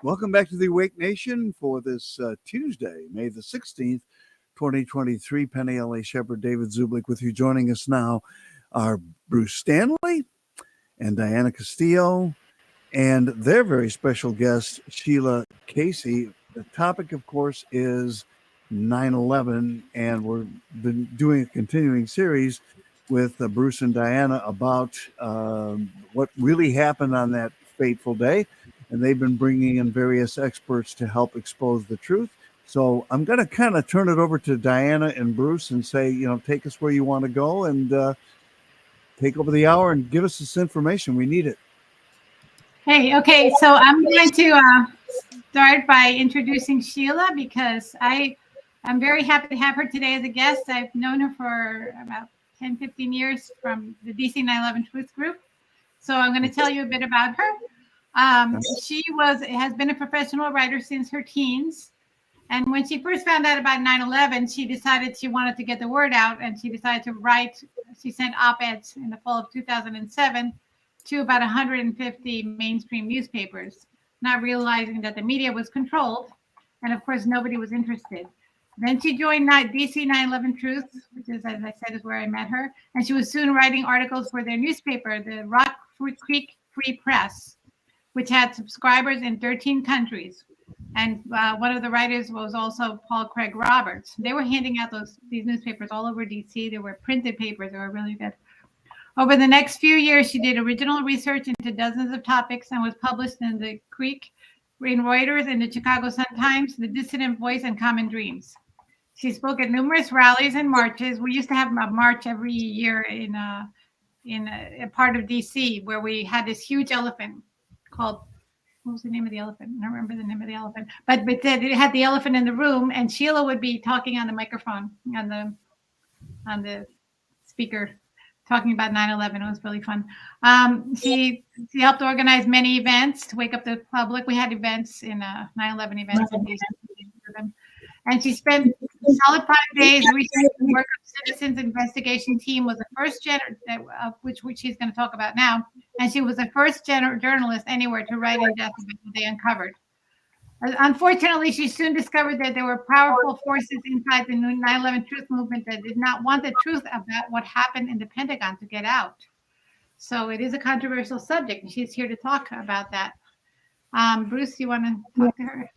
Welcome back to the Awake Nation for this Tuesday, May the 16th, 2023. Penny L.A. Shepherd, David Zublik with you. Joining us now are Bruce Stanley and Diana Castillo and their very special guest, Sheila Casey. The topic, of course, is 9/11, and we've been doing a continuing series with Bruce and Diana about what really happened on that fateful day. And they've been bringing in various experts to help expose the truth. So I'm going to kind of turn it over to Diana and Bruce and say, take us where you want to go and take over the hour and give us this information. We need it. Hey, okay, so I'm going to start by introducing Sheila because I'm very happy to have her today as a guest. I've known her for about 10, 15 years from the DC 9/11 Truth Group. So I'm going to tell you a bit about her. She has been a professional writer since her teens. And when she first found out about 9/11, she decided she wanted to get the word out, and she decided to write. She sent op-eds in the fall of 2007 to about 150 mainstream newspapers, not realizing that the media was controlled. And of course, nobody was interested. Then she joined DC 9/11 Truth, which is, as I said, is where I met her. And she was soon writing articles for their newspaper, the Rock Creek Free Press, which had subscribers in 13 countries. And one of the writers was also Paul Craig Roberts. They were handing out these newspapers all over DC. They were printed papers. They were really good. Over the next few years, she did original research into dozens of topics and was published in the Creek, in Reuters, in the Chicago Sun-Times, The Dissident Voice, and Common Dreams. She spoke at numerous rallies and marches. We used to have a march every year in a part of DC where we had this huge elephant called, what was the name of the elephant? I don't remember the name of the elephant, but it had the elephant in the room, and Sheila would be talking on the microphone, on the speaker, talking about 9/11. It was really fun. She helped organize many events to wake up the public. We had events in 9/11 events in DC. And she spent a solid 5 days researching the work of Citizens Investigation Team, was the first which she's going to talk about now. And she was the first journalist anywhere to write in depth about what they uncovered. Unfortunately, she soon discovered that there were powerful forces inside the 9/11 Truth movement that did not want the truth about what happened in the Pentagon to get out. So it is a controversial subject, and she's here to talk about that. Bruce, you want to talk to her?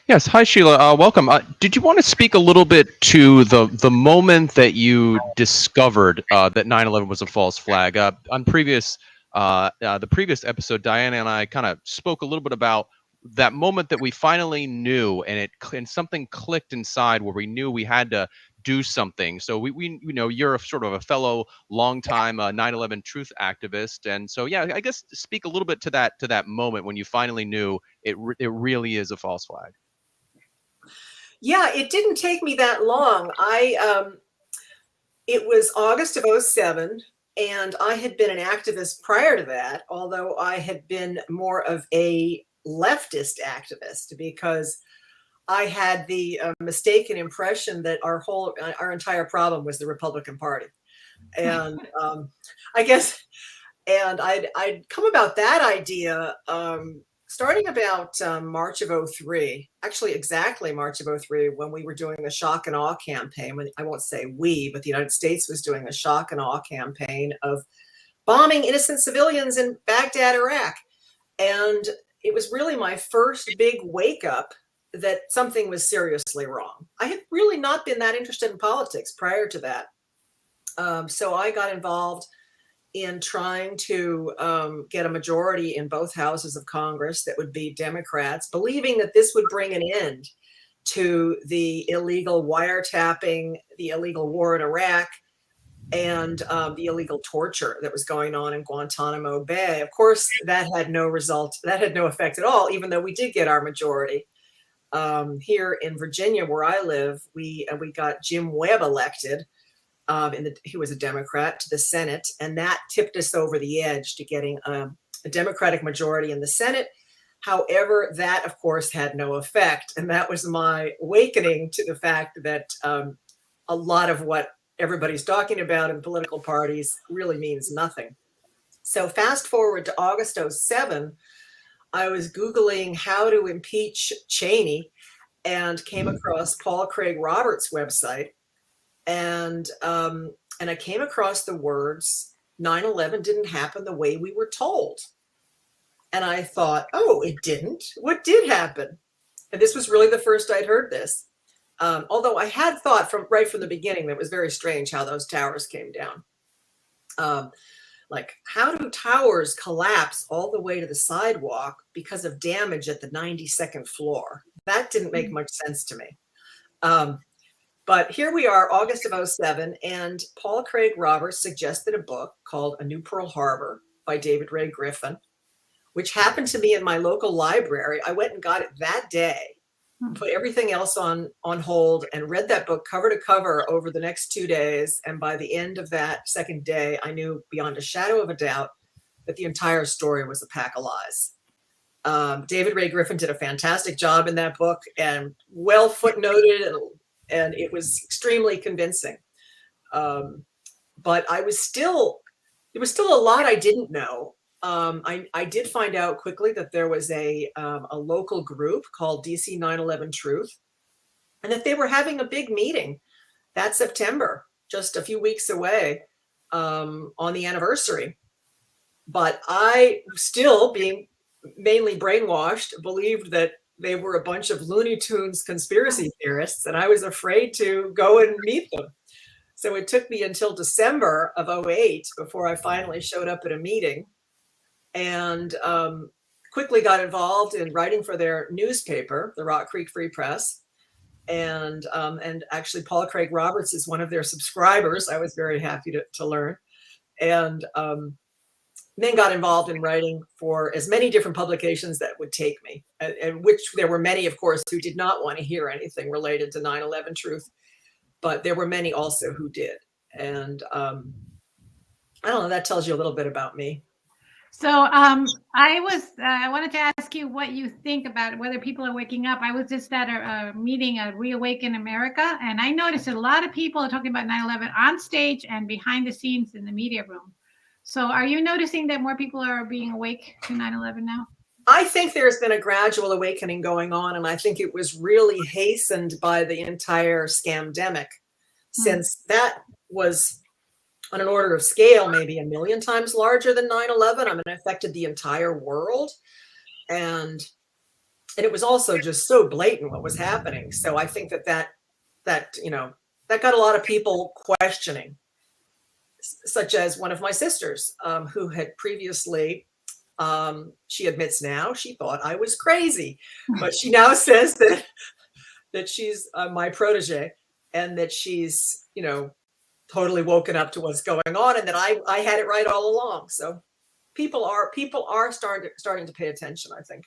Yes. Hi, Sheila. Welcome. Did you want to speak a little bit to the moment that you discovered that 9/11 was a false flag? On the previous episode, Diana and I kind of spoke a little bit about that moment that we finally knew, and something clicked inside where we knew we had to do something. So we you're sort of a fellow longtime 9/11 truth activist, and so I guess speak a little bit to that moment when you finally knew it really is a false flag. Yeah, it didn't take me that long. It was August of 2007, and I had been an activist prior to that, although I had been more of a leftist activist because I had the mistaken impression that our entire problem was the Republican Party. And I guess, and I'd come about that idea starting about March of 2003, actually exactly March of 2003, when we were doing the shock and awe campaign. I won't say we, but the United States was doing a shock and awe campaign of bombing innocent civilians in Baghdad, Iraq. And it was really my first big wake up that something was seriously wrong. I had really not been that interested in politics prior to that. So I got involved in trying to get a majority in both houses of Congress that would be Democrats, believing that this would bring an end to the illegal wiretapping, the illegal war in Iraq, and the illegal torture that was going on in Guantanamo Bay. Of course, that had no result. That had no effect at all, even though we did get our majority. Here in Virginia, where I live, we got Jim Webb elected. He was a Democrat, to the Senate, and that tipped us over the edge to getting a Democratic majority in the Senate. However, that, of course, had no effect. And that was my awakening to the fact that a lot of what everybody's talking about in political parties really means nothing. So fast forward to August 2007, I was Googling how to impeach Cheney and came across Paul Craig Roberts' website. And I came across the words, 9/11 didn't happen the way we were told. And I thought, oh, it didn't? What did happen? And this was really the first I'd heard this. Although I had thought right from the beginning that it was very strange how those towers came down. Like, how do towers collapse all the way to the sidewalk because of damage at the 92nd floor? That didn't make much sense to me. But here we are, August of 07, and Paul Craig Roberts suggested a book called A New Pearl Harbor by David Ray Griffin, which happened to be in my local library. I went and got it that day, put everything else on hold, and read that book cover to cover over the next 2 days. And by the end of that second day, I knew beyond a shadow of a doubt that the entire story was a pack of lies. David Ray Griffin did a fantastic job in that book, and well footnoted, and it was extremely convincing. But there was still a lot I didn't know. I did find out quickly that there was a local group called DC 9/11 Truth, and that they were having a big meeting that September, just a few weeks away, on the anniversary. But I, still being mainly brainwashed, believed that they were a bunch of Looney Tunes conspiracy theorists, and I was afraid to go and meet them. So it took me until December of 08 before I finally showed up at a meeting, and quickly got involved in writing for their newspaper, the Rock Creek Free Press. And actually Paul Craig Roberts is one of their subscribers. I was very happy to learn. And then got involved in writing for as many different publications that would take me, and which there were many, of course, who did not want to hear anything related to 9/11 Truth, but there were many also who did. And I don't know, that tells you a little bit about me. So I wanted to ask you what you think about whether people are waking up. I was just at a meeting at Reawaken America, and I noticed a lot of people are talking about 9/11 on stage and behind the scenes in the media room. So are you noticing that more people are being awake to 9/11 now? I think there's been a gradual awakening going on, and I think it was really hastened by the entire scamdemic, since that was on an order of scale, maybe 1 million times larger than 9/11. I mean, it affected the entire world. And it was also just so blatant what was happening. So I think that got a lot of people questioning, such as one of my sisters, who had previously, she admits now she thought I was crazy, but she now says that she's my protege, and that she's, totally woken up to what's going on, and that I had it right all along. So people are starting to pay attention, I think.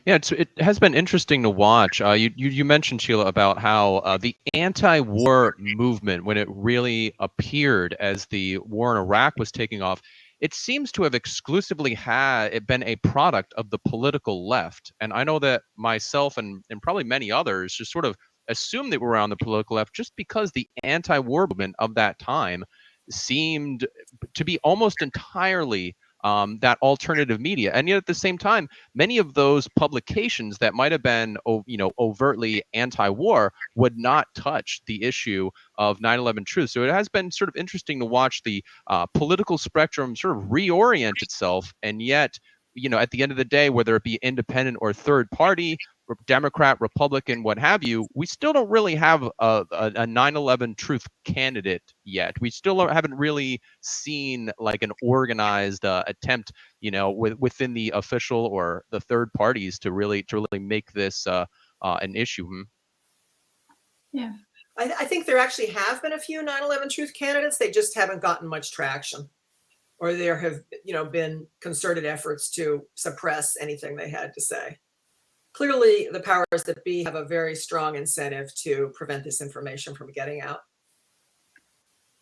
Yeah, it has been interesting to watch. You mentioned, Sheila, about how the anti-war movement, when it really appeared as the war in Iraq was taking off, it seems to have exclusively been a product of the political left. And I know that myself and probably many others just sort of assumed they were on the political left just because the anti-war movement of that time seemed to be almost entirely that alternative media. And yet at the same time, many of those publications that might have been, overtly anti-war would not touch the issue of 9/11 Truth. So it has been sort of interesting to watch the political spectrum sort of reorient itself. And yet, at the end of the day, whether it be independent or third party, Democrat, Republican, what have you, we still don't really have a 9/11 Truth candidate yet. We still haven't really seen like an organized attempt, within the official or the third parties to really make this an issue. Yeah, I think there actually have been a few 9/11 Truth candidates. They just haven't gotten much traction, or there have been concerted efforts to suppress anything they had to say. Clearly, the powers that be have a very strong incentive to prevent this information from getting out.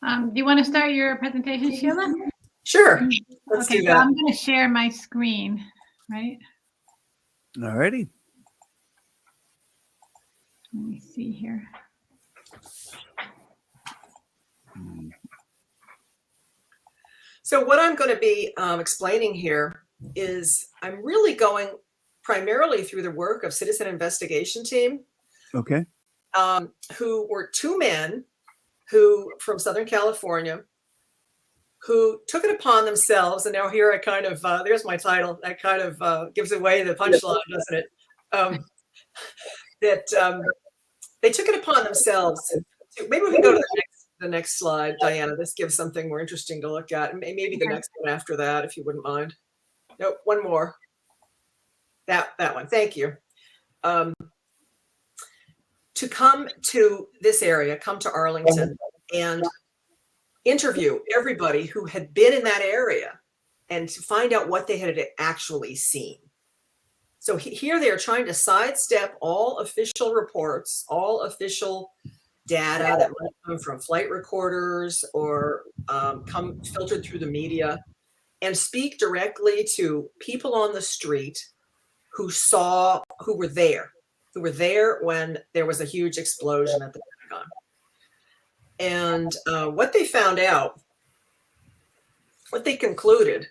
Do you want to start your presentation, Sheila? Sure. Let's Okay, do so that. I'm going to share my screen, right? All righty. Let me see here. So what I'm going to be explaining here is I'm really going primarily through the work of citizen investigation team, Okay. who were two men who from Southern California who took it upon themselves. And now here I kind of, there's my title. That kind of gives away the punchline, doesn't it? They took it upon themselves to, maybe we can go to the next slide, Diana. This gives something more interesting to look at. And maybe the next one after that, if you wouldn't mind. Nope, one more. That one, thank you. To come to this area, come to Arlington and interview everybody who had been in that area and to find out what they had actually seen. So here they are trying to sidestep all official reports, all official data that might come from flight recorders or come filtered through the media, and speak directly to people on the street who were there when there was a huge explosion at the Pentagon. And what they found out, what they concluded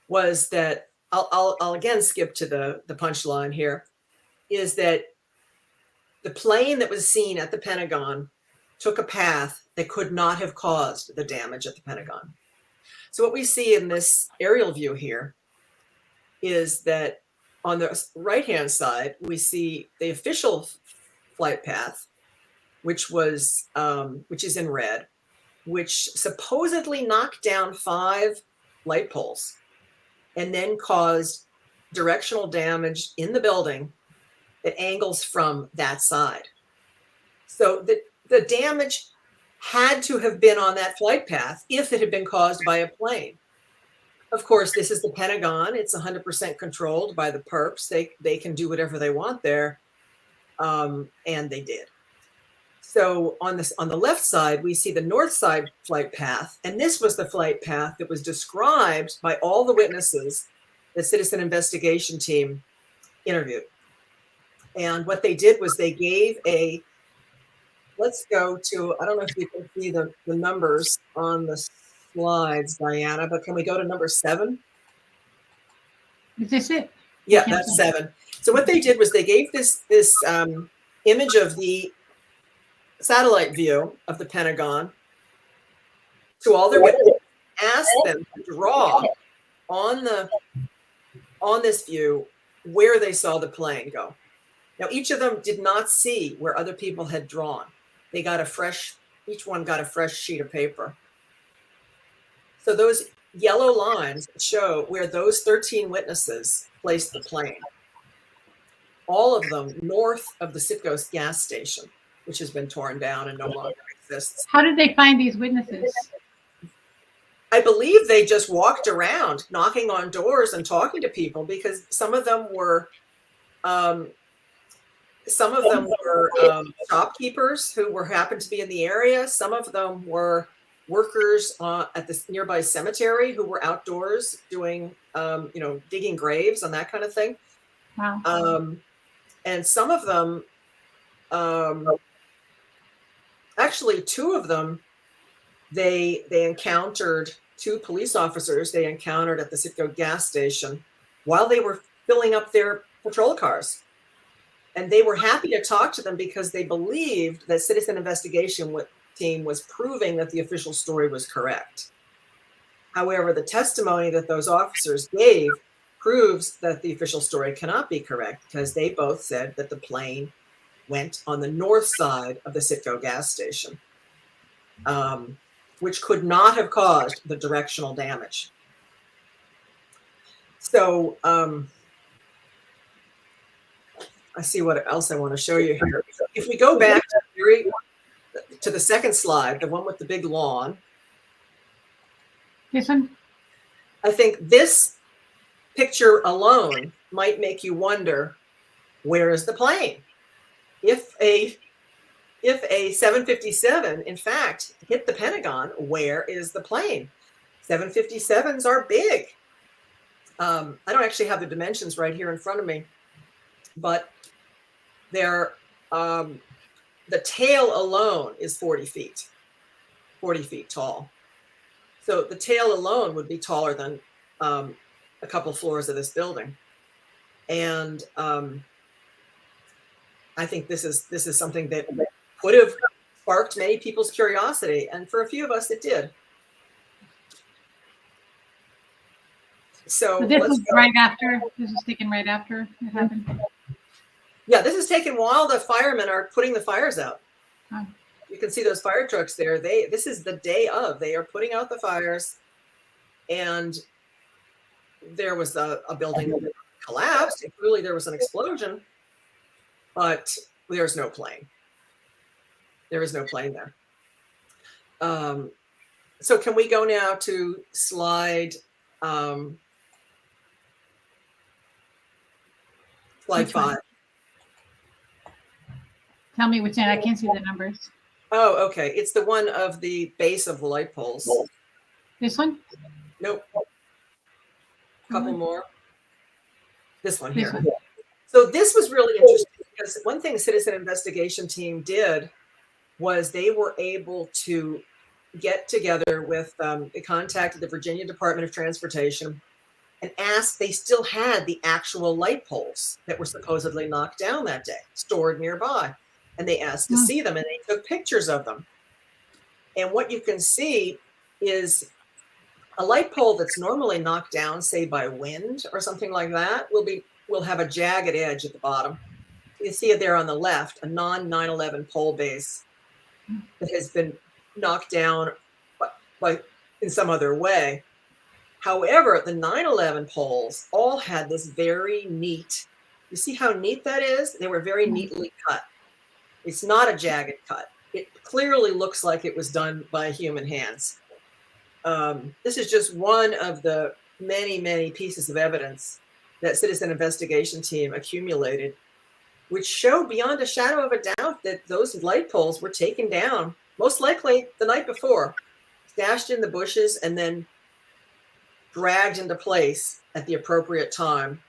was that, I'll again skip to the punchline here, is that the plane that was seen at the Pentagon took a path that could not have caused the damage at the Pentagon. So what we see in this aerial view here is that on the right-hand side, we see the official flight path, which is in red, which supposedly knocked down 5 light poles and then caused directional damage in the building that angles from that side. So the damage had to have been on that flight path if it had been caused by a plane. Of course, this is the Pentagon. It's 100% controlled by the perps. They can do whatever they want there, and they did. So on the left side, we see the north side flight path, and this was the flight path that was described by all the witnesses the citizen investigation team interviewed. And what they did was they gave let's go to, I don't know if you can see the numbers on the slides, Diana, but can we go to number 7? Is this it? Yeah, that's 7. So what they did was they gave this image of the satellite view of the Pentagon to all their witnesses, asked them to draw on this view where they saw the plane go. Now, each of them did not see where other people had drawn. They got each one got a fresh sheet of paper. So those yellow lines show where those 13 witnesses placed the plane. All of them north of the Citgo gas station, which has been torn down and no longer exists. How did they find these witnesses? I believe they just walked around knocking on doors and talking to people, because some of them were shopkeepers who happened to be in the area. Some of them were workers at the nearby cemetery who were outdoors doing, digging graves and that kind of thing. Wow. And some of them, actually 2 of them, they encountered 2 police officers they encountered at the Citgo gas station while they were filling up their patrol cars. And they were happy to talk to them because they believed that citizen investigation team was proving that the official story was correct. However, the testimony that those officers gave proves that the official story cannot be correct, because they both said that the plane went on the north side of the Citgo gas station, which could not have caused the directional damage. So I see what else I want to show you here. If we go back to the second slide, the one with the big lawn. This one? I think this picture alone might make you wonder, where is the plane? If a 757, in fact, hit the Pentagon, where is the plane? 757s are big. I don't actually have the dimensions right here in front of me, but they're, the tail alone is 40 feet tall. So the tail alone would be taller than a couple floors of this building. And I think this is something that would have sparked many people's curiosity. And for a few of us, it did. So this was right after. This was taken right after it happened. Yeah, this is taken while the firemen are putting the fires out. Oh. You can see those fire trucks there. This is the day of. They are putting out the fires, and there was a building that collapsed. And clearly, there was an explosion, but there's no plane. There is no plane there. So can we go now to slide? Slide 5. Tell me which one. I can't see the numbers. Oh, okay. It's the one of the base of the light poles. This one? Nope. Couple more. This one This here. one. So this was really interesting because one thing Citizen Investigation Team did was they were able to get together with, they contacted the Virginia Department of Transportation and asked, they still had the actual light poles that were supposedly knocked down that day, stored nearby. And they asked to see them, and they took pictures of them. And what you can see is a light pole that's normally knocked down, say by wind or something like that, will have a jagged edge at the bottom. You see it there on the left, a non-9/11 pole base that has been knocked down by in some other way. However, the 9/11 poles all had this very neat, you see how neat that is? They were very neatly cut. It's not a jagged cut. It clearly looks like it was done by human hands. This is just one of the many, many pieces of evidence that Citizen Investigation Team accumulated, which showed beyond a shadow of a doubt that those light poles were taken down, most likely the night before, stashed in the bushes, and then dragged into place at the appropriate time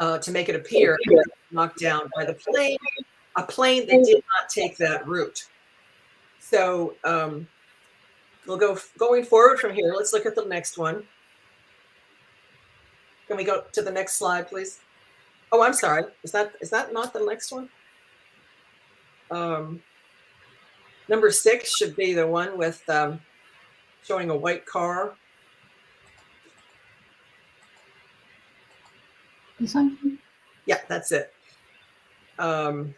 to make it appear knocked down by the plane, a plane that did not take that route. So we'll going forward from here. Let's look at the next one. Can we go to the next slide, please? Oh, I'm sorry. Is that not the next one? Number 6 should be the one with showing a white car. This one? Yeah, that's it. I'm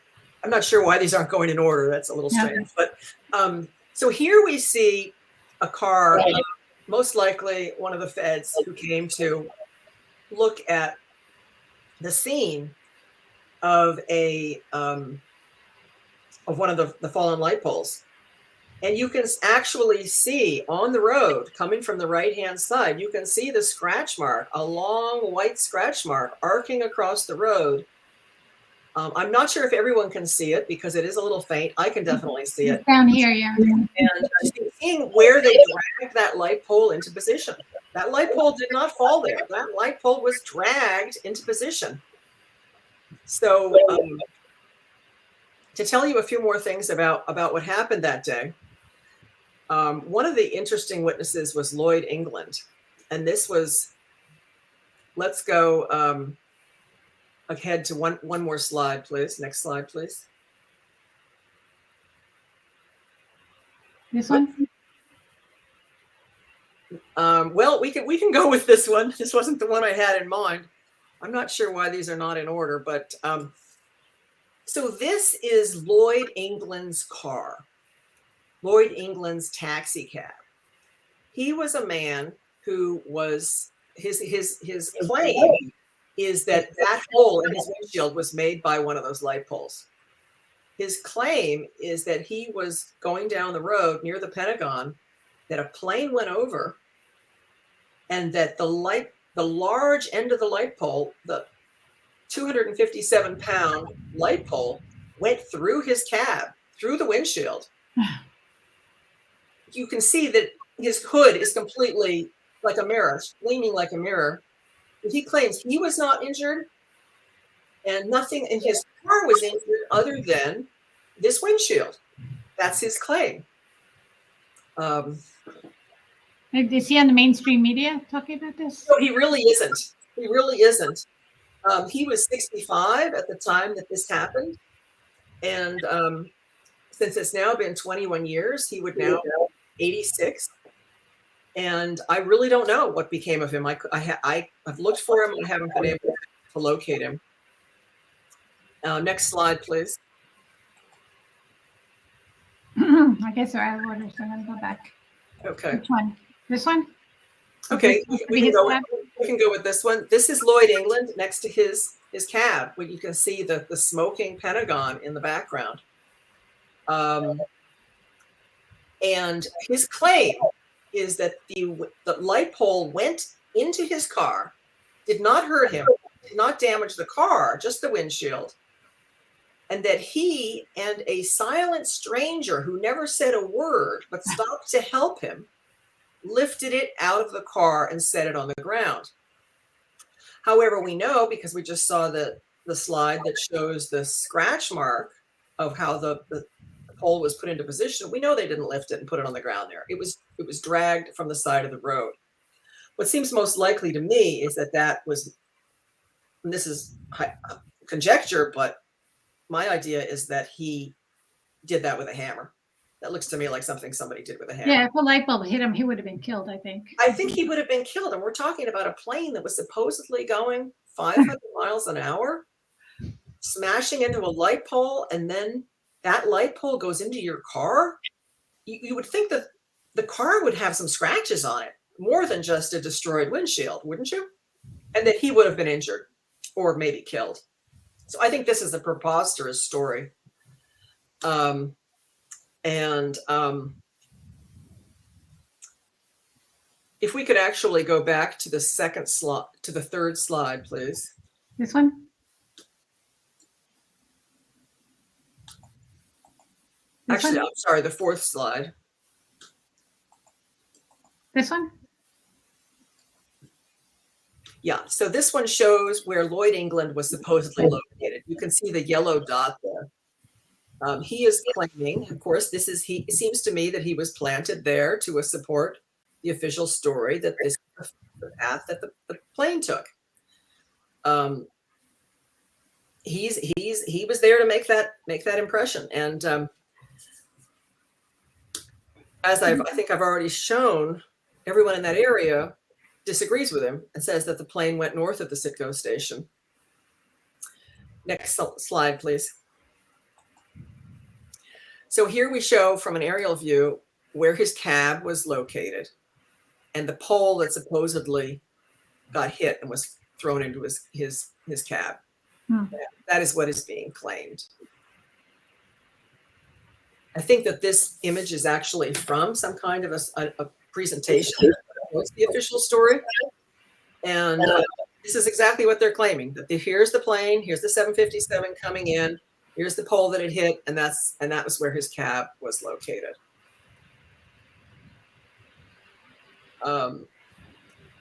not sure why these aren't going in order. That's a little strange. But so here we see a car, most likely one of the feds who came to look at the scene of one of the fallen light poles. And you can actually see on the road, coming from the right-hand side, you can see the scratch mark, a long white scratch mark arcing across the road. I'm not sure if everyone can see it because it is a little faint. I can definitely see it. Down here, yeah. And seeing where they dragged that light pole into position. That light pole did not fall there. That light pole was dragged into position. So to tell you a few more things about what happened that day, one of the interesting witnesses was Lloyd England. And this was, let's go ahead to one more slide, please. Next slide, please. This one? Well, we can go with this one. This wasn't the one I had in mind. I'm not sure why these are not in order, but so this is Lloyd England's car. Lloyd England's taxi cab. He was a man who was his claim is that hole in his windshield was made by one of those light poles. His claim is that he was going down the road near the Pentagon, that a plane went over, and that the large end of the light pole, the 257-pound light pole, went through his cab, through the windshield. You can see that his hood is completely like a mirror, gleaming like a mirror. But he claims he was not injured, and nothing in his car was injured other than this windshield. That's his claim. Is he on the mainstream media talking about this? No, he really isn't. He really isn't. He was 65 at the time that this happened. And since it's now been 21 years, he would now be 86. And I really don't know what became of him. I've looked for him. I haven't been able to locate him. Next slide, please. I guess they're out of order, so I'm going to go back. Okay. Which one? This one? Okay. We can His go with this one. This is Lloyd England next to his cab, where you can see the smoking Pentagon in the background. And his claim is that the light pole went into his car, did not hurt him, did not damage the car, just the windshield, and that he and a silent stranger who never said a word but stopped to help him lifted it out of the car and set it on the ground. However, we know, because we just saw the slide that shows the scratch mark of how the pole was put into position, we know they didn't lift it and put it on the ground there. It was dragged from the side of the road. What seems most likely to me is that was, and this is conjecture, but my idea is that he did that with a hammer. That looks to me like something somebody did with a hammer. Yeah, if a light bulb hit him, he would have been killed, I think. I think he would have been killed. And we're talking about a plane that was supposedly going 500 miles an hour, smashing into a light pole, and then that light pole goes into your car. You would think that the car would have some scratches on it, more than just a destroyed windshield, wouldn't you? And that he would have been injured or maybe killed. So I think this is a preposterous story. If we could actually go back to the second slide, to the third slide, please. This one? Actually, I'm sorry, the fourth slide. This one? Yeah, so this one shows where Lloyd England was supposedly located. You can see the yellow dot there. He is claiming, of course, it seems to me that he was planted there to support the official story that this is the path that the plane took. He was there to make that impression. And as I think I've already shown, everyone in that area disagrees with him and says that the plane went north of the Citgo station. Next slide, please. So here we show from an aerial view where his cab was located and the pole that supposedly got hit and was thrown into his cab. That is what is being claimed. I think that this image is actually from some kind of a presentation. What's the official story? And this is exactly what they're claiming, that here's the plane, here's the 757 coming in, here's the pole that it hit, and that was where his cab was located.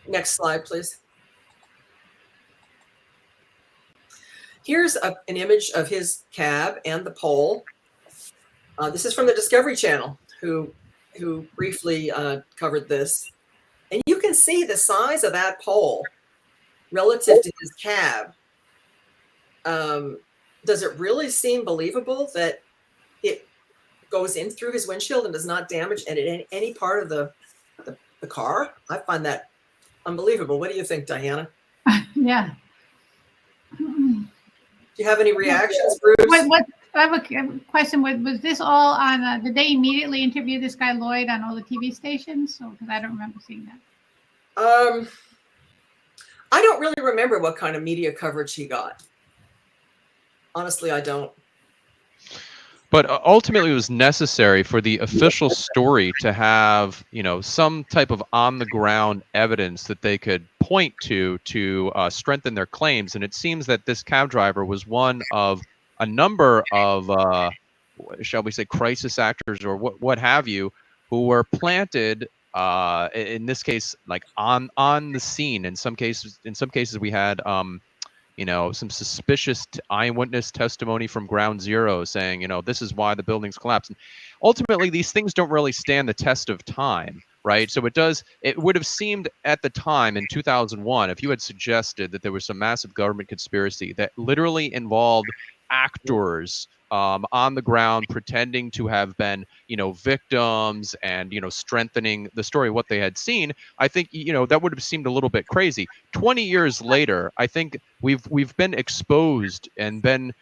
Next slide, please. Here's an image of his cab and the pole. This is from the Discovery Channel, who briefly covered this. And you can see the size of that pole relative to his cab. Does it really seem believable that it goes in through his windshield and does not damage any part of the car? I find that unbelievable. What do you think, Diana? Yeah. Do you have any reactions, Bruce? I have a question. Was this all on, did they immediately interview this guy Lloyd on all the TV stations? Because I don't remember seeing that. I don't really remember what kind of media coverage he got. Honestly, I don't. But ultimately, it was necessary for the official story to have, some type of on-the-ground evidence that they could point to strengthen their claims. And it seems that this cab driver was one of a number of, shall we say, crisis actors or what have you, who were planted. In this case, like on the scene. In some cases, we had some suspicious eyewitness testimony from ground zero saying, this is why the buildings collapsed. And ultimately, these things don't really stand the test of time, right? So it would have seemed at the time in 2001, if you had suggested that there was some massive government conspiracy that literally involved actors on the ground pretending to have been, victims and, strengthening the story of what they had seen, I think, that would have seemed a little bit crazy. 20 years later, I think we've been exposed and been,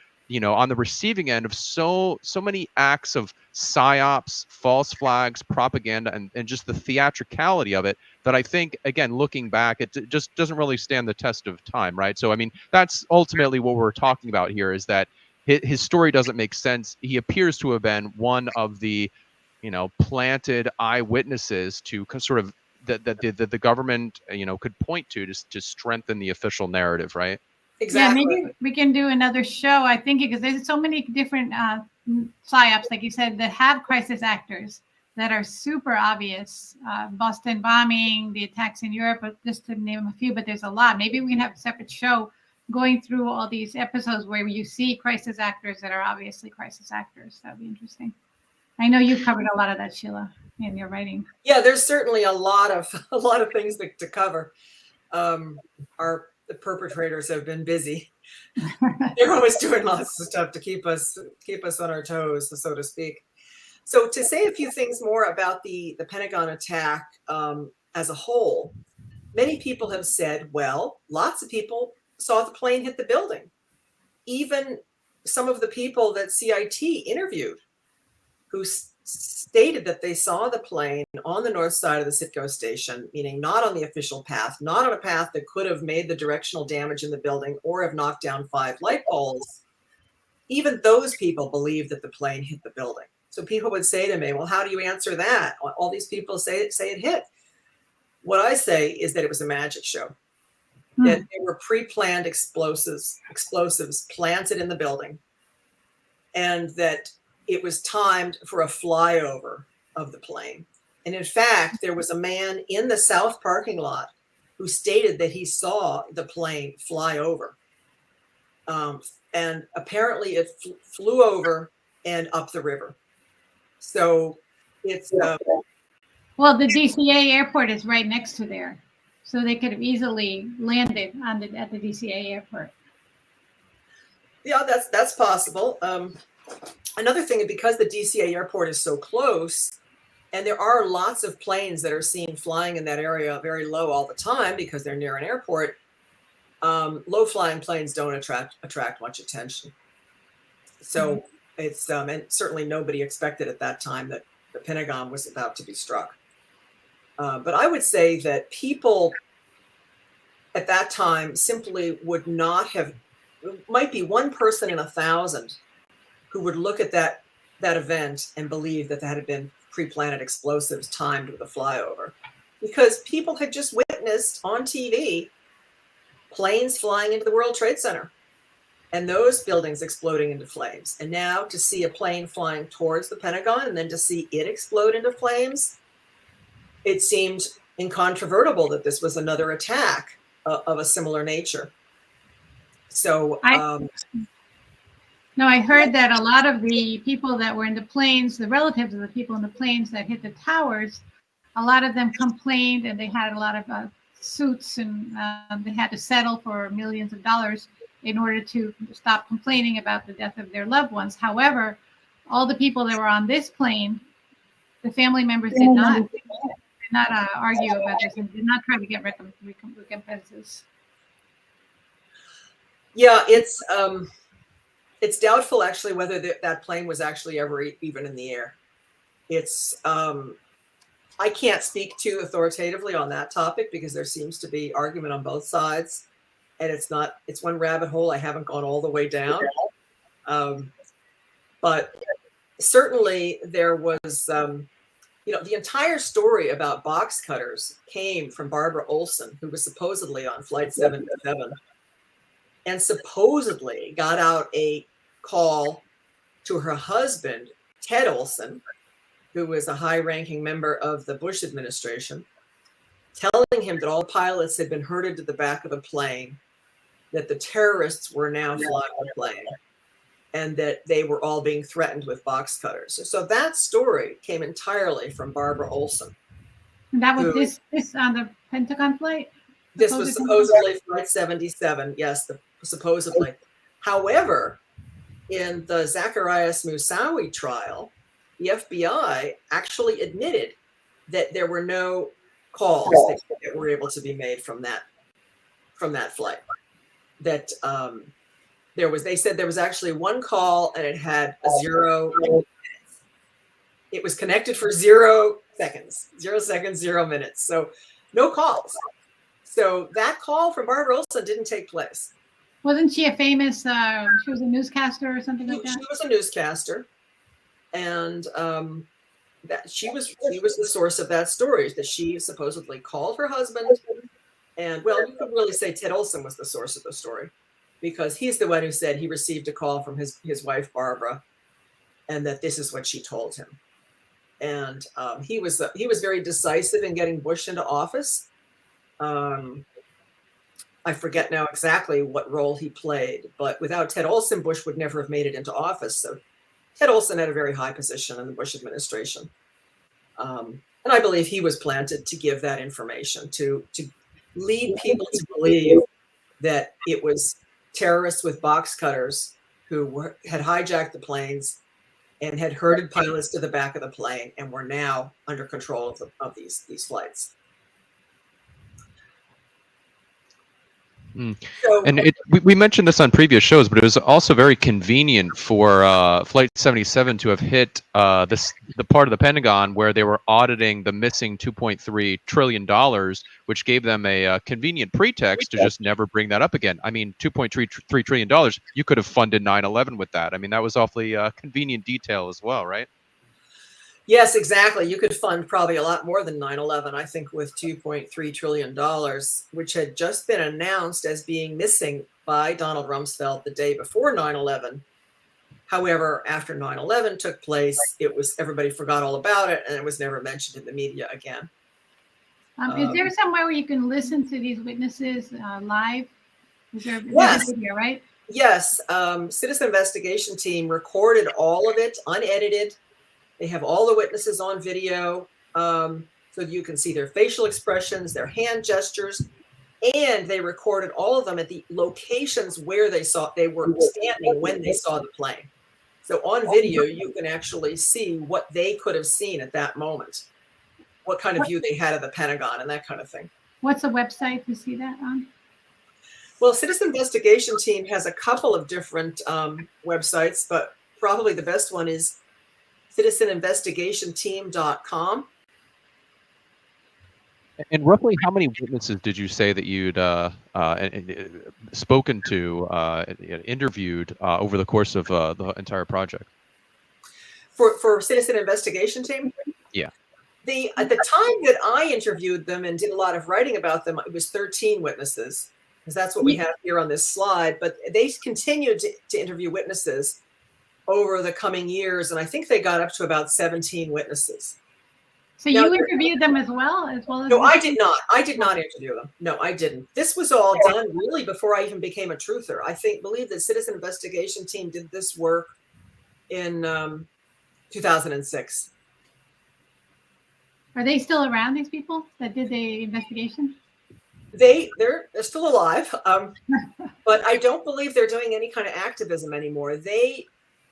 on the receiving end of so many acts of psyops, false flags, propaganda, and just the theatricality of it, that I think, again, looking back, it just doesn't really stand the test of time, right? So, I mean, that's ultimately what we're talking about here, is that his story doesn't make sense. He appears to have been one of the, planted eyewitnesses to sort of that the government, could point to strengthen the official narrative, right? Exactly. Yeah, maybe we can do another show. I think because there's so many different psyops, like you said, that have crisis actors that are super obvious. Boston bombing, the attacks in Europe, just to name a few. But there's a lot. Maybe we can have a separate show going through all these episodes where you see crisis actors that are obviously crisis actors. That would be interesting. I know you covered a lot of that, Sheila, in your writing. Yeah, there's certainly a lot of things to cover. The perpetrators have been busy. They're always doing lots of stuff to keep us on our toes, so to speak. So to say a few things more about the Pentagon attack as a whole, many people have said, well, lots of people saw the plane hit the building. Even some of the people that CIT interviewed, who stated that they saw the plane on the north side of the Citgo station, meaning not on the official path, not on a path that could have made the directional damage in the building or have knocked down 5 light poles. Even those people believe that the plane hit the building. So people would say to me, well, how do you answer that? All these people say it hit. What I say is that it was a magic show, that they were pre-planned explosives planted in the building, and that it was timed for a flyover of the plane. And in fact, there was a man in the south parking lot who stated that he saw the plane fly over. And apparently it flew over and up the river. So it's... well, the DCA airport is right next to there. So they could have easily landed at the DCA airport. Yeah, that's possible. Another thing, because the DCA airport is so close, and there are lots of planes that are seen flying in that area very low all the time because they're near an airport, low-flying planes don't attract much attention. So it's and certainly nobody expected at that time that the Pentagon was about to be struck. But I would say that people at that time simply would not have. Might be one person in 1,000 who would look at that event and believe that had been pre-planted explosives timed with a flyover, because people had just witnessed on TV planes flying into the World Trade Center and those buildings exploding into flames. And now to see a plane flying towards the Pentagon and then to see it explode into flames, it seemed incontrovertible that this was another attack of a similar nature. So no, I heard that a lot of the people that were in the planes, the relatives of the people in the planes that hit the towers, a lot of them complained, and they had a lot of suits, and they had to settle for millions of dollars in order to stop complaining about the death of their loved ones. However, all the people that were on this plane, the family members did not argue about this and did not try to get recompenses. Yeah, it's doubtful actually whether that plane was actually ever even in the air. It's I can't speak too authoritatively on that topic because there seems to be argument on both sides, and it's one rabbit hole I haven't gone all the way down. But certainly there was, the entire story about box cutters came from Barbara Olson, who was supposedly on Flight 77. And supposedly got out a call to her husband, Ted Olson, who was a high-ranking member of the Bush administration, telling him that all pilots had been herded to the back of a plane, that the terrorists were now flying the plane, and that they were all being threatened with box cutters. So that story came entirely from Barbara Olson. And that was who- this on the Pentagon flight? This was supposedly Flight 77. Yes, supposedly. However, in the Zacarias Moussaoui trial, the FBI actually admitted that there were no calls that were able to be made from that flight. That they said there was actually one call and it had a 0 minutes. It was connected for 0 seconds, 0 seconds, 0 minutes. So no calls. So that call from Barbara Olson didn't take place. Wasn't she a famous, she was a newscaster or something like that? She was a newscaster, and that she was the source of that story, that she supposedly called her husband. And well, you could really say Ted Olson was the source of the story, because he's the one who said he received a call from his wife, Barbara, and that this is what she told him. And he was very decisive in getting Bush into office. I forget now exactly what role he played, but without Ted Olson, Bush would never have made it into office. So Ted Olson had a very high position in the Bush administration. And I believe he was planted to give that information, to lead people to believe that it was terrorists with box cutters who had hijacked the planes and had herded pilots to the back of the plane and were now under control of these flights. So, And we mentioned this on previous shows, but it was also very convenient for Flight 77 to have hit the part of the Pentagon where they were auditing the missing $2.3 trillion, which gave them a convenient pretext to just never bring that up again. I mean, $2.3 trillion, you could have funded 9/11 with that. I mean, that was awfully convenient detail as well, right? yes, exactly. You could fund probably a lot more than 9/11, I think, with $2.3 trillion, which had just been announced as being missing by Donald Rumsfeld the day before 9/11. However, after 9/11 took place, everybody forgot all about it, and it was never mentioned in the media again. Is there somewhere where you can listen to these witnesses live? Is there Yes. video, right? Yes, Citizen Investigation Team recorded all of it, unedited. They have all the witnesses on video, so you can see their facial expressions, their hand gestures, and they recorded all of them at the locations where they were standing when they saw the plane. So on video, you can actually see what they could have seen at that moment, what kind of view they had of the Pentagon and that kind of thing. What's the website to see that on? Well, Citizen Investigation Team has a couple of different websites, but probably the best one is citizeninvestigationteam.com. And roughly how many witnesses did you say that you'd spoken to, interviewed over the course of the entire project? For Citizen Investigation Team? Yeah. At the time that I interviewed them and did a lot of writing about them, it was 13 witnesses, because that's what we have here on this slide. But they continued to interview witnesses over the coming years, and I think they got up to about 17 witnesses. So you interviewed them as well as No, I did not. I did not interview them. No, I didn't. This was all done really before I even became a truther. I believe the Citizen Investigation Team did this work in 2006. Are they still around, these people that did the investigation? They're still alive, but I don't believe they're doing any kind of activism anymore. They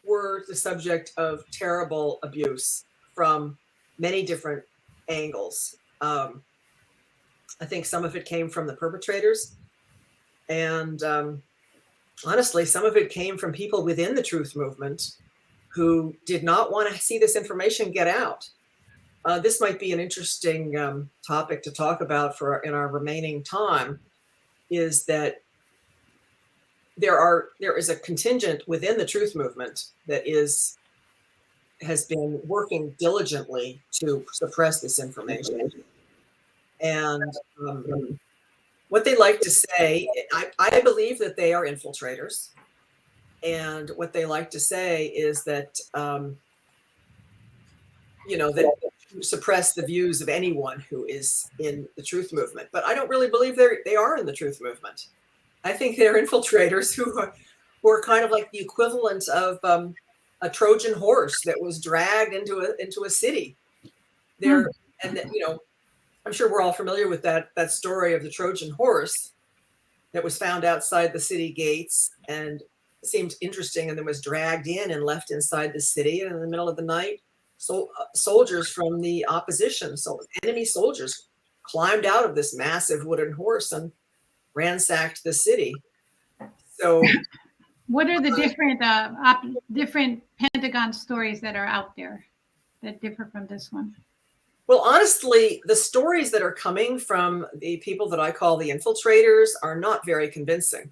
were the subject of terrible abuse from many different angles. I think some of it came from the perpetrators, and honestly, some of it came from people within the truth movement who did not want to see this information get out. This might be an interesting topic to talk about in our remaining time, is that there is a contingent within the truth movement that has been working diligently to suppress this information. And what they like to say, I believe that they are infiltrators. And what they like to say is that, that suppress the views of anyone who is in the truth movement. But I don't really believe they are in the truth movement. I think they're infiltrators who are kind of like the equivalent of a Trojan horse that was dragged into a city. I'm sure we're all familiar with that story of the Trojan horse that was found outside the city gates and seemed interesting, and then was dragged in and left inside the city. And in the middle of the night, so soldiers from the opposition, so enemy soldiers, climbed out of this massive wooden horse and ransacked the city. So what are the different Pentagon stories that are out there that differ from this one? well, honestly, the stories that are coming from the people that I call the infiltrators are not very convincing.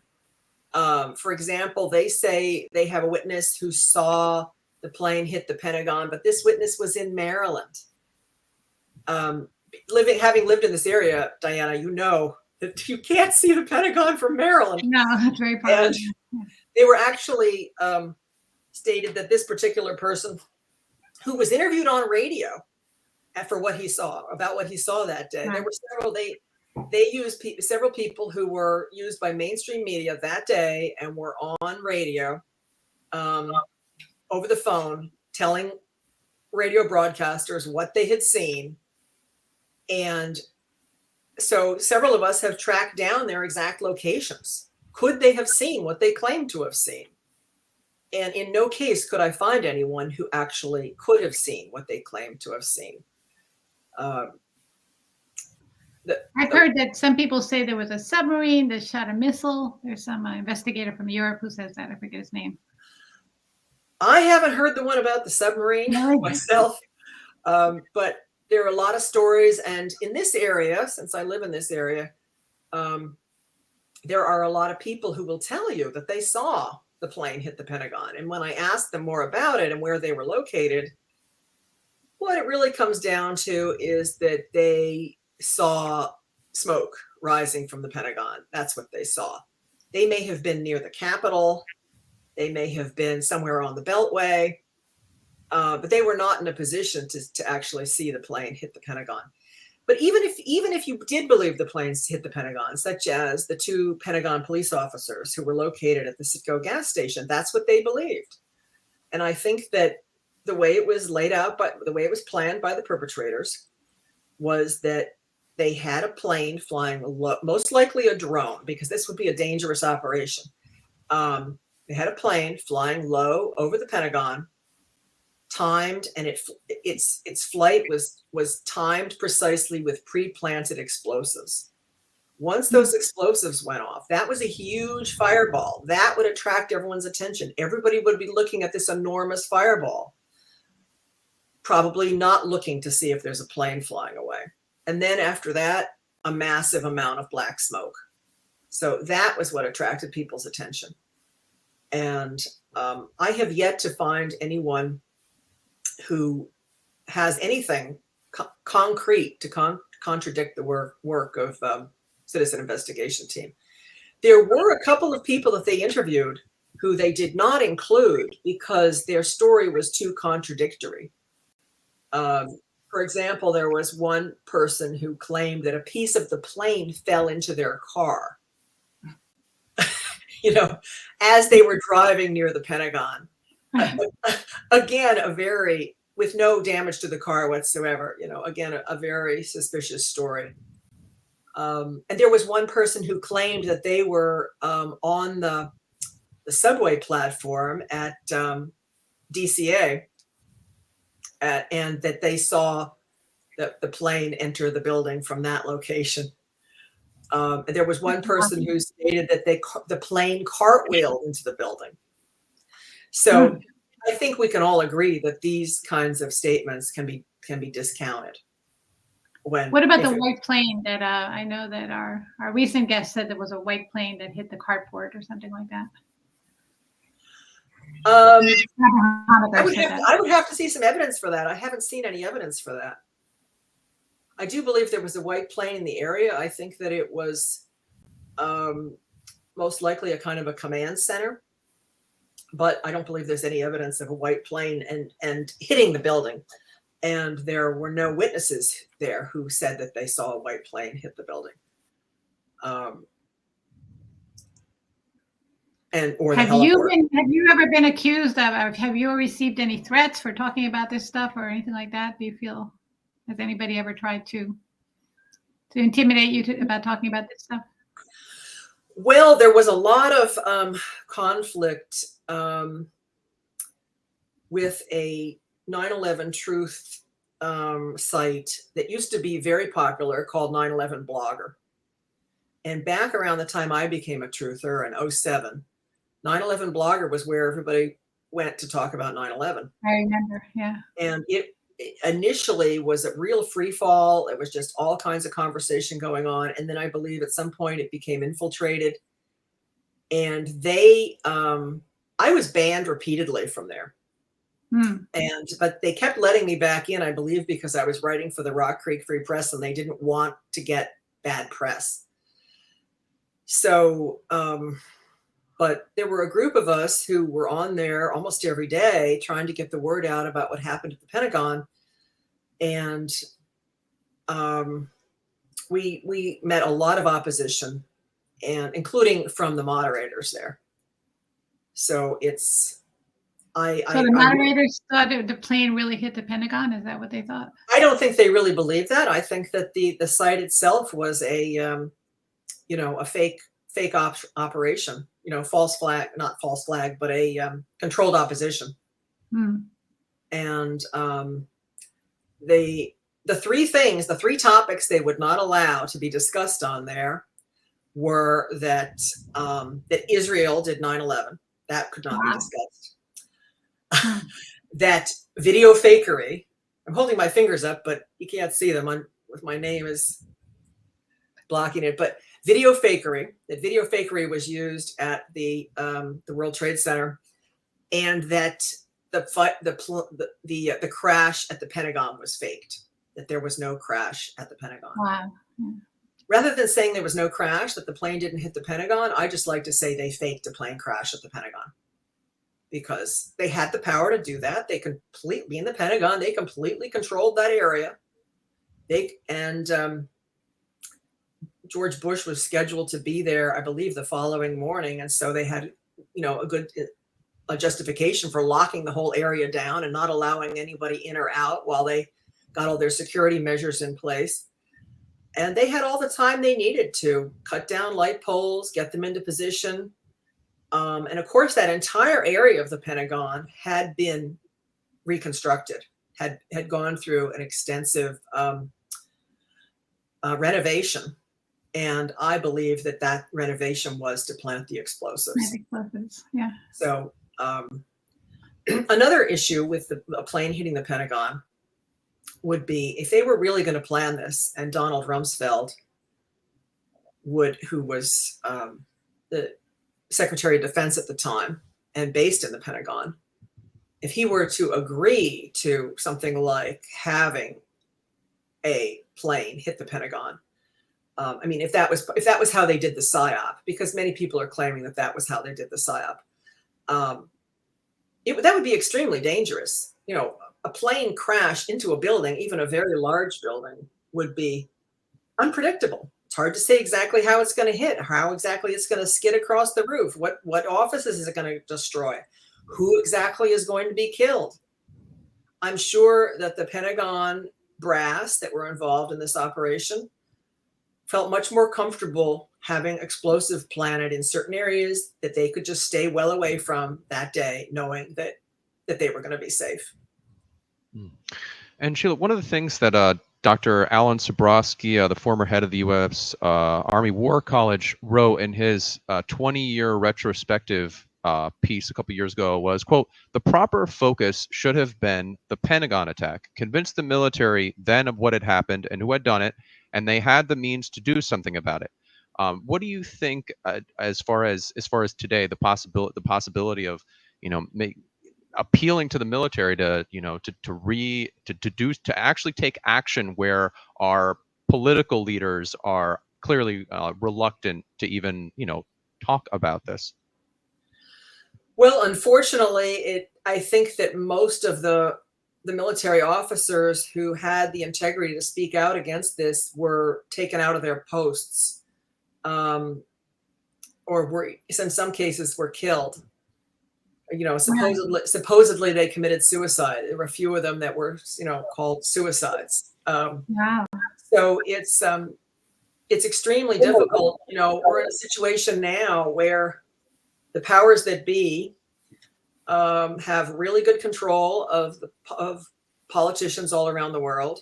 For example, they say they have a witness who saw the plane hit the Pentagon, but this witness was in Maryland. Having lived in this area, Diana, you know that you can't see the Pentagon from Maryland. No, that's very far. And they were actually stated that this particular person, who was interviewed on radio for what he saw, about what he saw that day, there were several. They used several people who were used by mainstream media that day and were on radio, over the phone, telling radio broadcasters what they had seen. And so several of us have tracked down their exact locations. Could they have seen what they claimed to have seen? And in no case could I find anyone who actually could have seen what they claimed to have seen. I've heard that some people say there was a submarine that shot a missile. There's some investigator from Europe who says that. I forget his name. I haven't heard the one about the submarine myself, but there are a lot of stories. And in this area, since I live in this area, there are a lot of people who will tell you that they saw the plane hit the Pentagon. And when I asked them more about it and where they were located, what it really comes down to is that they saw smoke rising from the Pentagon. That's what they saw. They may have been near the Capitol. They may have been somewhere on the Beltway, but they were not in a position to actually see the plane hit the Pentagon. But even if you did believe the planes hit the Pentagon, such as the two Pentagon police officers who were located at the Citgo gas station, that's what they believed. And I think that the way it was laid out, the way it was planned by the perpetrators, was that they had a plane flying low, most likely a drone, because this would be a dangerous operation. They had a plane flying low over the Pentagon, timed, and its flight was timed precisely with pre-planted explosives. Once those explosives went off, that was a huge fireball. That would attract everyone's attention. Everybody would be looking at this enormous fireball, probably not looking to see if there's a plane flying away. And then after that, a massive amount of black smoke. So that was what attracted people's attention. And I have yet to find anyone who has anything concrete to contradict the work of Citizen Investigation Team. There were a couple of people that they interviewed who they did not include because their story was too contradictory. For example, there was one person who claimed that a piece of the plane fell into their car, as they were driving near the Pentagon. Again, with no damage to the car whatsoever, again, a very suspicious story. And there was one person who claimed that they were on the subway platform at DCA, and that they saw the plane enter the building from that location. And there was one person who stated that the plane cartwheeled into the building. So I think we can all agree that these kinds of statements can be discounted. What about the white plane that I know that our recent guest said there was a white plane that hit the carport or something like that? I would have to see some evidence for that. I haven't seen any evidence for that. I do believe there was a white plane in the area. I think that it was most likely a kind of a command center, but I don't believe there's any evidence of a white plane and hitting the building. And there were no witnesses there who said that they saw a white plane hit the building. Have you ever been accused of? Have you received any threats for talking about this stuff or anything like that? Do you feel? Has anybody ever tried to to intimidate you about talking about this stuff? Well, there was a lot of conflict with a 9/11 truth site that used to be very popular called 9/11 Blogger. And back around the time I became a truther in 07, 9/11 Blogger was where everybody went to talk about 9/11. I remember, yeah. And it initially was a real free fall. It was just all kinds of conversation going on. And then I believe at some point it became infiltrated. And I was banned repeatedly from there. But they kept letting me back in, I believe, because I was writing for the Rock Creek Free Press and they didn't want to get bad press. So, but there were a group of us who were on there almost every day trying to get the word out about what happened at the Pentagon. And we met a lot of opposition, and including from the moderators there. So it's, So the moderators thought the plane really hit the Pentagon? Is that what they thought? I don't think they really believe that. I think that the site itself was a fake operation, false flag, not false flag, but a controlled opposition. And the three topics they would not allow to be discussed on there were that that Israel did 9/11. That could not be discussed. That video fakery. I'm holding my fingers up, but you can't see them with my name is blocking it. But video fakery. That video fakery was used at the World Trade Center, and that the crash at the Pentagon was faked. That there was no crash at the Pentagon. Wow. Rather than saying there was no crash, that the plane didn't hit the Pentagon, I just like to say they faked a plane crash at the Pentagon. Because they had the power to do that. They completely, in the Pentagon, they completely controlled that area. George Bush was scheduled to be there, I believe, the following morning. And so they had, a justification for locking the whole area down and not allowing anybody in or out while they got all their security measures in place. And they had all the time they needed to cut down light poles, get them into position. And of course, that entire area of the Pentagon had been reconstructed, had gone through an extensive renovation. And I believe that renovation was to plant the explosives. Yeah. So another issue with a plane hitting the Pentagon would be if they were really going to plan this, and Donald Rumsfeld who was the Secretary of Defense at the time and based in the Pentagon, if he were to agree to something like having a plane hit the Pentagon, if that was how they did the PSYOP, because many people are claiming that was how they did the PSYOP, that would be extremely dangerous. A plane crash into a building, even a very large building, would be unpredictable. It's hard to say exactly how it's going to hit, how exactly it's going to skid across the roof, what offices is it going to destroy, who exactly is going to be killed. I'm sure that the Pentagon brass that were involved in this operation felt much more comfortable having explosive planted in certain areas that they could just stay well away from that day, knowing that they were going to be safe. And Sheila, one of the things that Dr. Alan Sabrowski, the former head of the U.S. Army War College, wrote in his 20-year retrospective piece a couple years ago was, quote, "The proper focus should have been the Pentagon attack, convince the military then of what had happened and who had done it, and they had the means to do something about it." What do you think, as far as today, the possibility of, appealing to the military to actually take action where our political leaders are clearly reluctant to even talk about this? Well, unfortunately, I think that most of the military officers who had the integrity to speak out against this were taken out of their posts, or in some cases were killed. Supposedly they committed suicide. There were a few of them that were, called suicides. Wow. So it's, it's extremely difficult. You know, we're in a situation now where the powers that be have really good control of politicians all around the world,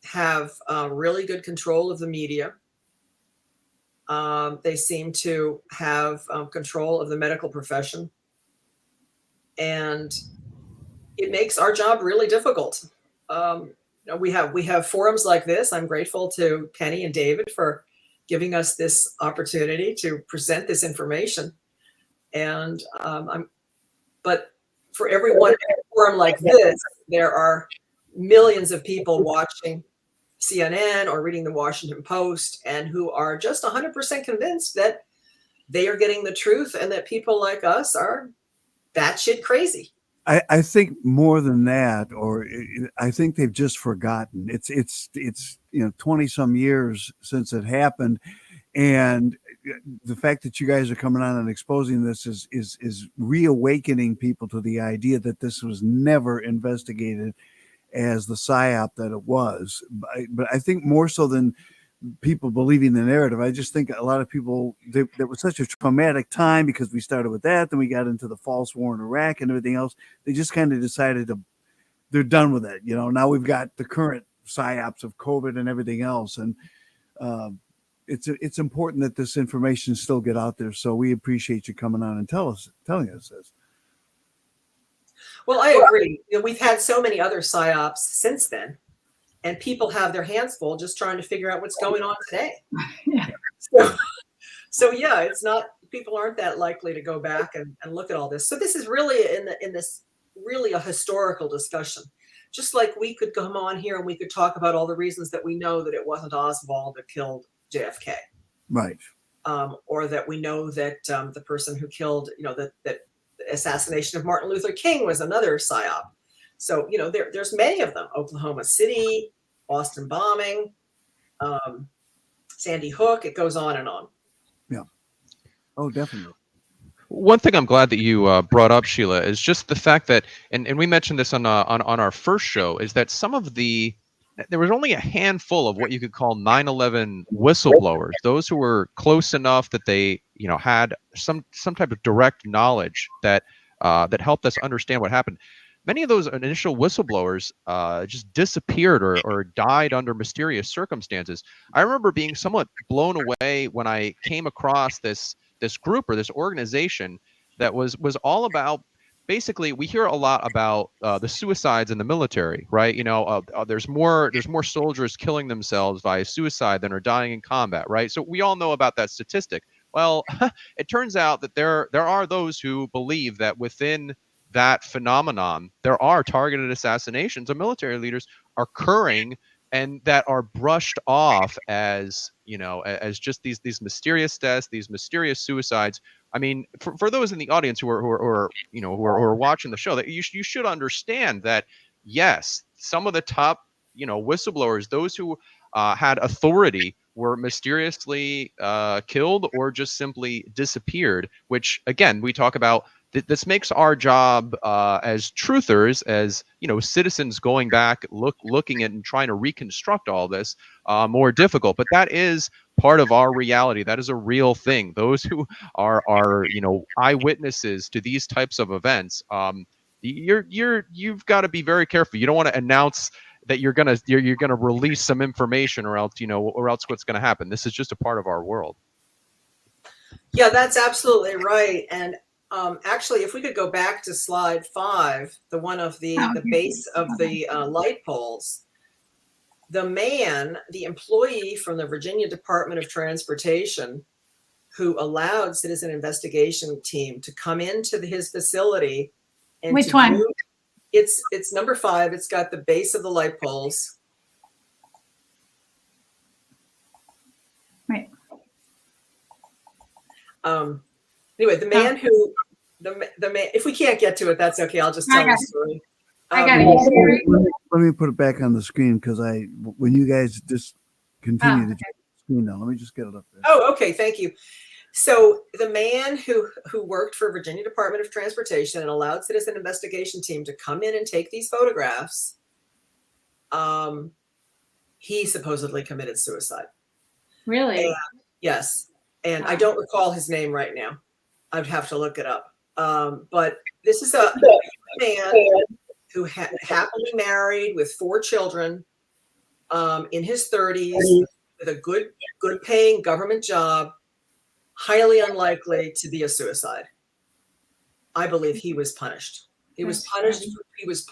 have really good control of the media. They seem to have control of the medical profession, and it makes our job really difficult. You know, we have forums like this. I'm grateful to Penny and David for giving us this opportunity to present this information. And but for every one forum like this, there are millions of people watching CNN or reading the Washington Post, and who are just 100% convinced that they are getting the truth and that people like us are batshit crazy. I think more than that, or I think they've just forgotten. It's 20 some years since it happened, and the fact that you guys are coming on and exposing this is reawakening people to the idea that this was never investigated as the psyop that it was. But I think more so than people believing the narrative, I just think a lot of people, that was such a traumatic time because we started with that, then we got into the false war in Iraq and everything else. They just kind of decided they're done with it. You know, now we've got the current psyops of COVID and everything else. And it's important that this information still get out there. So we appreciate you coming on and telling us this. Well, I agree. You know, we've had so many other psyops since then, and people have their hands full just trying to figure out what's going on today. Yeah. So yeah, it's not, people aren't that likely to go back and look at all this. So this is really in this really a historical discussion. Just like we could come on here and we could talk about all the reasons that we know that it wasn't Oswald that killed JFK. Right. Or that we know that the person who killed, you know, that the assassination of Martin Luther King was another psyop. So, you know, there's many of them. Oklahoma City, Boston bombing, Sandy Hook, it goes on and on. Yeah. Oh, definitely. One thing I'm glad that you brought up, Sheila, is just the fact that, and we mentioned this on our first show, is that there was only a handful of what you could call 9/11 whistleblowers, those who were close enough that they, you know, had some type of direct knowledge that helped us understand what happened. Many of those initial whistleblowers just disappeared or died under mysterious circumstances. I remember being somewhat blown away when I came across this group or this organization that was all about, basically, we hear a lot about the suicides in the military, right? You know, there's more soldiers killing themselves via suicide than are dying in combat, right? So we all know about that statistic. Well, it turns out that there are those who believe that within that phenomenon, there are targeted assassinations of military leaders occurring, and that are brushed off as, you know, as just these mysterious deaths, these mysterious suicides. I mean, for those in the audience who are watching the show, that you should understand that, yes, some of the top, you know, whistleblowers, those who had authority, were mysteriously killed or just simply disappeared. Which, again, we talk about. This makes our job as truthers, as, you know, citizens going back, looking at and trying to reconstruct all this more difficult. But that is part of our reality. That is a real thing. Those who are you know, eyewitnesses to these types of events, you've got to be very careful. You don't want to announce that you're gonna release some information, or else what's gonna happen. This is just a part of our world. Yeah, that's absolutely right. And actually, if we could go back to slide 5, the one of the base of the light poles, the employee from the Virginia Department of Transportation who allowed Citizen Investigation Team to come into his facility. And which one? It's number 5. It's got the base of the light poles. Right. Anyway, the man who, the man, if we can't get to it, that's okay. I'll just tell the story. I got it. Let me put it back on the screen, because when you guys just continue to screen now, let me just get it up there. Oh, okay. Thank you. So the man who worked for Virginia Department of Transportation and allowed Citizen Investigation Team to come in and take these photographs, he supposedly committed suicide. Really? And, yes. And I don't recall his name right now. I'd have to look it up. But this is a man who happily married with 4 children, in his 30s, with a good paying government job, highly unlikely to be a suicide. I believe he was punished. He was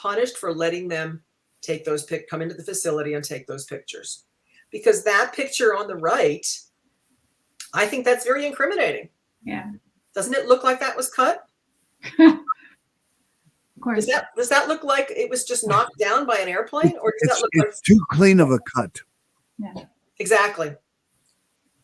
punished for letting them take those come into the facility and take those pictures. Because that picture on the right, I think that's very incriminating. Yeah. Doesn't it look like that was cut? Of course. Does that look like it was just knocked down by an airplane, or does that look like too clean of a cut? Yeah. Exactly.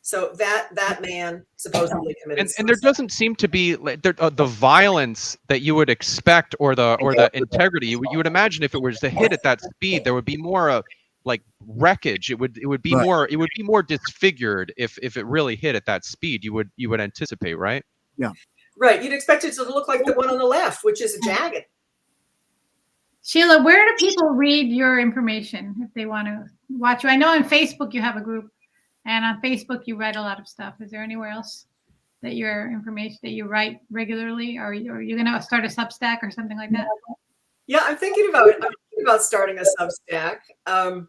So that man supposedly committed And suicide. there doesn't seem to be the violence that you would expect, or the integrity. You would imagine if it was to hit at that speed, there would be more like wreckage. It would be more disfigured if it really hit at that speed. You would anticipate, right? Yeah. Right. You'd expect it to look like the one on the left, which is jagged. Sheila, where do people read your information if they want to watch you? I know on Facebook you have a group, and on Facebook you write a lot of stuff. Is there anywhere else that your information that you write regularly, or are you going to start a Substack or something like that? Yeah, I'm thinking about starting a Substack. A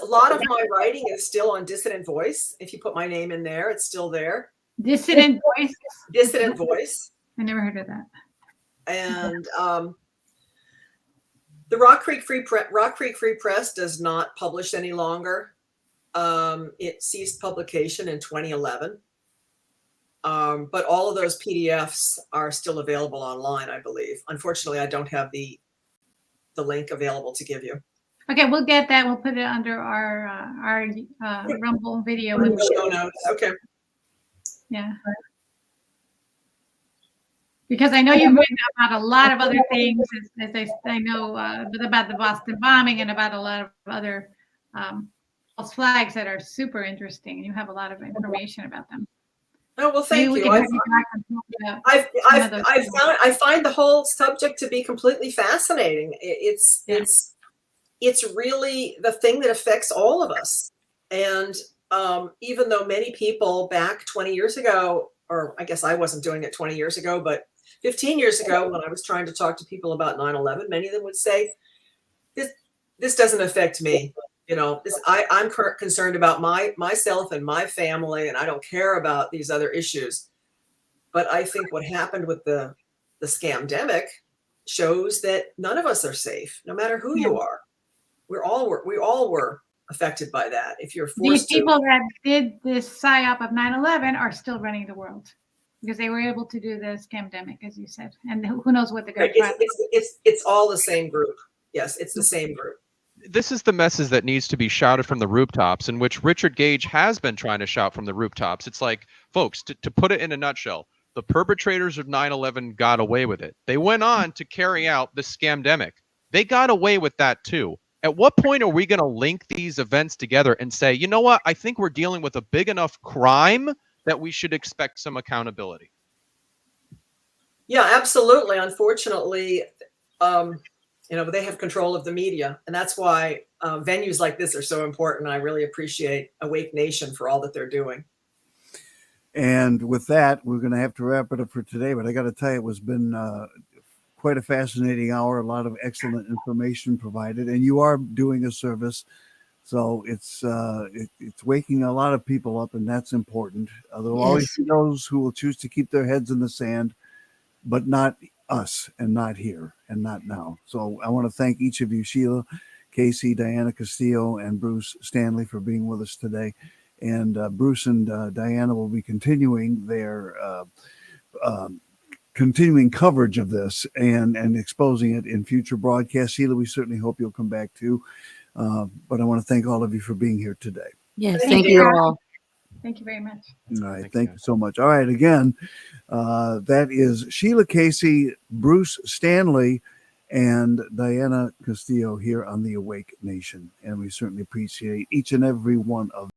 lot of my writing is still on Dissident Voice. If you put my name in there, it's still there. Dissident Voice. Dissident Voice. I never heard of that. And the Rock Creek Free Press does not publish any longer. It ceased publication in 2011. But all of those PDFs are still available online, I believe. Unfortunately, I don't have the link available to give you. Okay, we'll get that. We'll put it under our Rumble video. Show notes. Okay. Yeah. Because I know you've written about a lot of other things, as I know about the Boston bombing and about a lot of other false flags that are super interesting. And you have a lot of information about them. Oh, well, thank you. I find the whole subject to be completely fascinating. It's really the thing that affects all of us. And even though many people back 20 years ago, or I guess I wasn't doing it 20 years ago, but 15 years ago, when I was trying to talk to people about 9/11, many of them would say, this doesn't affect me. You know, I'm concerned about myself and my family, and I don't care about these other issues. But I think what happened with the scamdemic shows that none of us are safe, no matter who you are. We all were affected by that. If you're forced these people that did this psyop of 9/11 are still running the world because they were able to do the scamdemic, as you said, and who knows what they're going to try. It's all the same group. Yes, it's the same group. This is the message that needs to be shouted from the rooftops, in which Richard Gage has been trying to shout from the rooftops. It's like, folks, to put it in a nutshell, the perpetrators of 9/11 got away with it. They went on to carry out the scamdemic. They got away with that too. At what point are we going to link these events together and say, you know what, I think we're dealing with a big enough crime that we should expect some accountability? Yeah, absolutely. Unfortunately, they have control of the media, and that's why venues like this are so important. I really appreciate Awake Nation for all that they're doing. And with that, we're going to have to wrap it up for today. But I got to tell you, it's been quite a fascinating hour. A lot of excellent information provided, and you are doing a service. So it's waking a lot of people up, and that's important. There will always be those who will choose to keep their heads in the sand, but not us, and not here, and not now. So I want to thank each of you, Sheila Casey, Diana Castillo, and Bruce Stanley, for being with us today. And Bruce and Diana will be continuing their continuing coverage of this and exposing it in future broadcasts. Sheila, we certainly hope you'll come back too. But I want to thank all of you for being here today. Yes, thank you all. Thank you very much. All right, thank you so much. All right, again, that is Sheila Casey, Bruce Stanley, and Diana Castillo here on the Awake Nation. And we certainly appreciate each and every one of